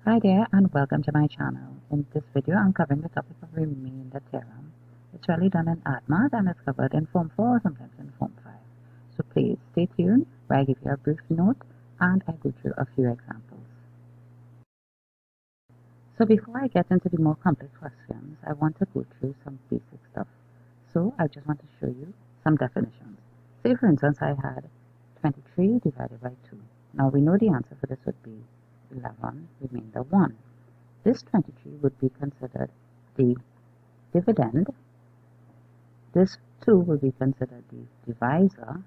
Hi there and welcome to my channel. In this video I'm covering the topic of remainder theorem. It's really done in Art Math and it's covered in Form 4 sometimes in Form 5. So please stay tuned where I give you a brief note and I go through a few examples. So before I get into the more complex questions, I want to go through some basic stuff. So I just want to show you some definitions. Say for instance I had 23 divided by 2. Now we know the answer for this would be 11 remainder 1. This 23 would be considered the dividend, this 2 will be considered the divisor,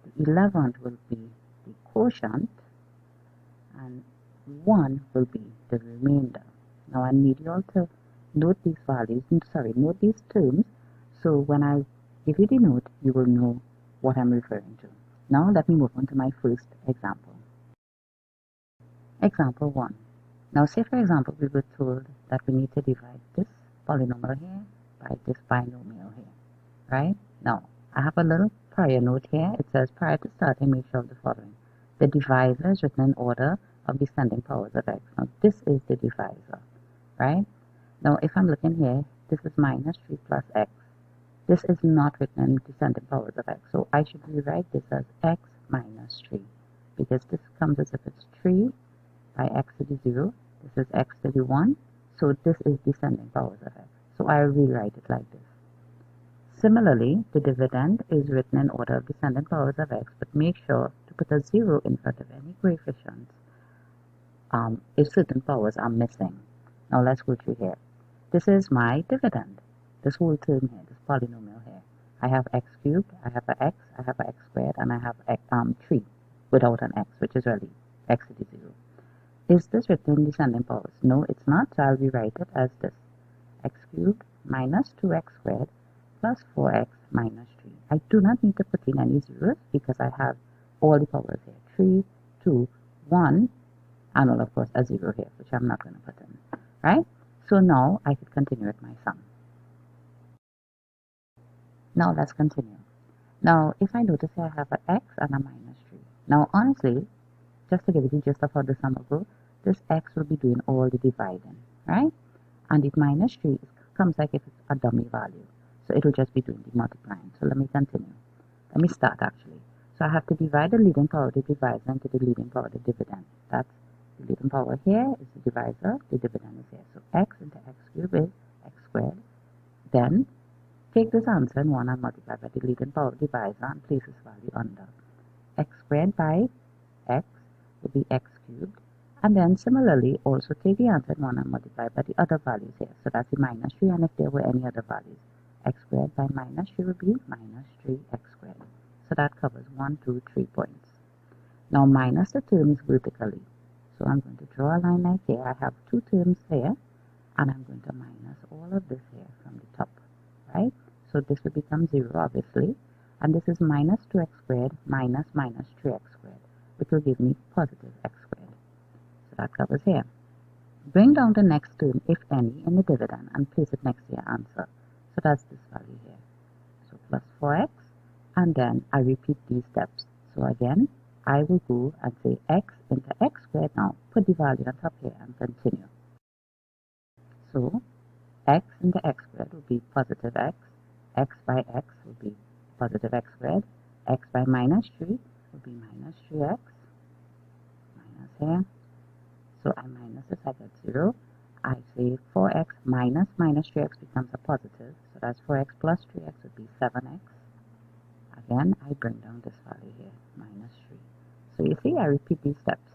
the 11 will be the quotient, and 1 will be the remainder. Now I need you all to note these values, note these terms, so when I give you the note, you will know what I'm referring to. Now let me move on to my first example. Example 1. Now say for example we were told that we need to divide this polynomial here by this binomial here, right? Now I have a little prior note here. It says prior to starting make sure of the following. The divisor is written in order of descending powers of x. Now this is the divisor, right? Now if I'm looking here, this is minus 3 plus x. This is not written in descending powers of x, so I should rewrite this as x minus 3 because this comes as if it's 3 by x to the 0, this is x to the 1, so this is descending powers of x. So I rewrite it like this. Similarly, the dividend is written in order of descending powers of x, but make sure to put a 0 in front of any coefficients if certain powers are missing. Now let's go through here. This is my dividend, this whole term here, this polynomial here. I have x cubed, I have a x, I have a x squared, and I have 3 without an x, which is really x to the 0. Is this written in descending powers? No, it's not, so I'll rewrite it as this. X cubed minus 2x squared plus 4x minus 3. I do not need to put in any zeros because I have all the powers here. 3, 2, 1, and well, of course a 0 here, which I'm not going to put in. Right? So now I could continue with my sum. Now let's continue. Now if I notice here I have an x and a minus 3. Now honestly, just to give you the gist of how the sum will go, this x will be doing all the dividing, right? And the minus 3 comes like if it's a dummy value. So it will just be doing the multiplying. So let me continue. Let me start actually. So I have to divide the leading power of the divisor into the leading power of the dividend. That's the leading power here is the divisor, the dividend is here. So x into x cubed is x squared. Then take this answer and 1 and multiply by the leading power of the divisor and place this value under. X squared by x will be x cubed, and then similarly also take the answer 1 and multiply by the other values here, so that's the minus 3, and if there were any other values, x squared by minus 3 would be minus 3x squared. So that covers 1, 2, 3 points. Now minus the terms vertically, so I'm going to draw a line like here. I have 2 terms here and I'm going to minus all of this here from the top, right? So this will become 0 obviously, and this is minus 2x squared minus minus 3x squared, which will give me positive x squared. So that covers here. Bring down the next term, if any, in the dividend and place it next to your answer. So that's this value here. So plus 4x, and then I repeat these steps. So again, I will go and say x into x squared. Now put the value on top here and continue. So x into x squared will be positive x by x will be positive x squared, x by minus 3 will be minus 3x, minus here. So I minus this, I get 0. I say 4x minus minus 3x becomes a positive, so that's 4x plus 3x would be 7x. Again, I bring down this value here, minus 3. So you see, I repeat these steps.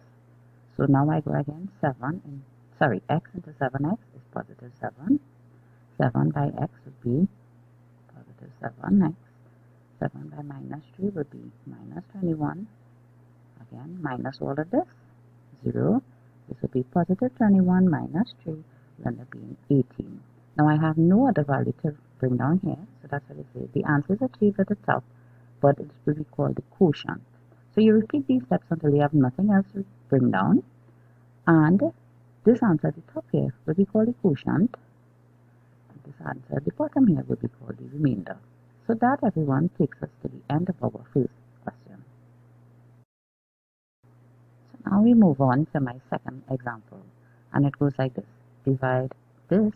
So now I go again, x into 7x is positive 7. 7 by x would be positive 7x. 7 by minus 3 would be minus 21. Again, minus all of this, 0. This would be positive 21 minus 3, will end up being 18. Now I have no other value to bring down here, so that's what I say. The answer is achieved at the top, but it will be called the quotient. So you repeat these steps until you have nothing else to bring down, and this answer at the top here will be called the quotient, and this answer at the bottom here will be called the remainder. So that, everyone, takes us to the end of our first question. So now we move on to my second example. And it goes like this. Divide this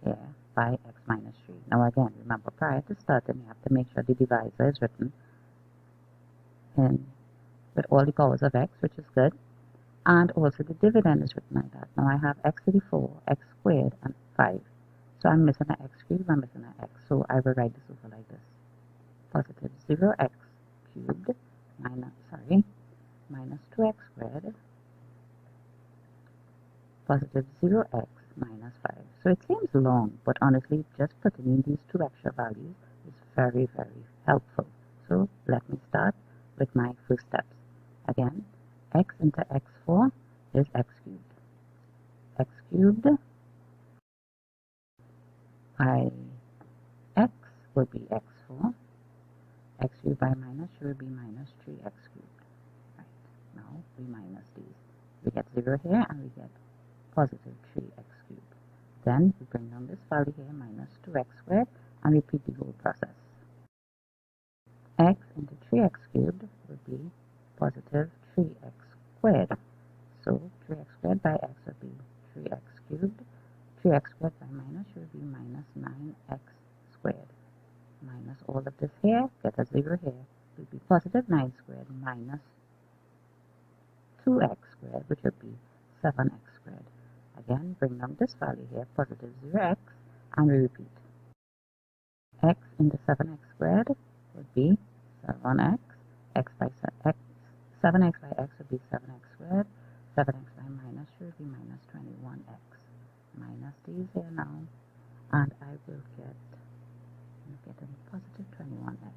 here by x minus 3. Now again, remember prior to starting, you have to make sure the divisor is written in with all the powers of x, which is good. And also the dividend is written like that. Now I have x to the 4, x squared, and 5. So I'm missing an x cubed, I'm missing an x. So I will write this over like this. Positive 0x cubed minus 2x squared, positive 0x minus 5. So it seems long, but honestly, just putting in these two extra values is very, very helpful. So let me start with my first steps. Again, x into x4 is x cubed. X cubed by x will be x4. X cubed by minus will be minus 3x cubed. Right, now we minus these. We get 0 here and we get positive 3x cubed. Then we bring down this value here, minus 2x squared, and repeat the whole process. X into 3x cubed would be positive 3x squared. So 3x squared by x would be 3x cubed. 3x squared by minus would be minus 9x squared. Minus all of this here, get a 0 here, would be positive 9 squared minus 2x squared, which would be 7x squared. Again, bring down this value here, positive 0x, and we repeat. X into 7x squared would be 7x, x by x, 7x by x would be 7x squared, 7x by minus would be minus 21x. Minus these here now, and I will get a positive 21x.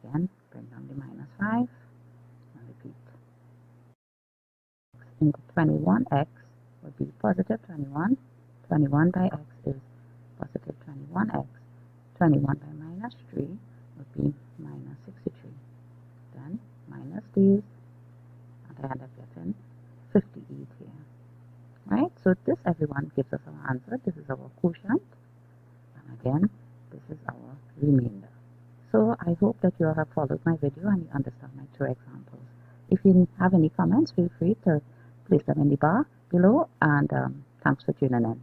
Again, bring down the minus 5, and repeat. X into 21x would be positive 21. 21 by x is positive 21x. 21 by minus 3 would be minus 63. Then minus these, and I end up getting 58 here. Right? So this, everyone, gives us our answer. This is our quotient. And again, this is our remainder. So I hope that you all have followed my video and you understand my two examples. If you have any comments, feel free to place them in the bar below, and thanks for tuning in.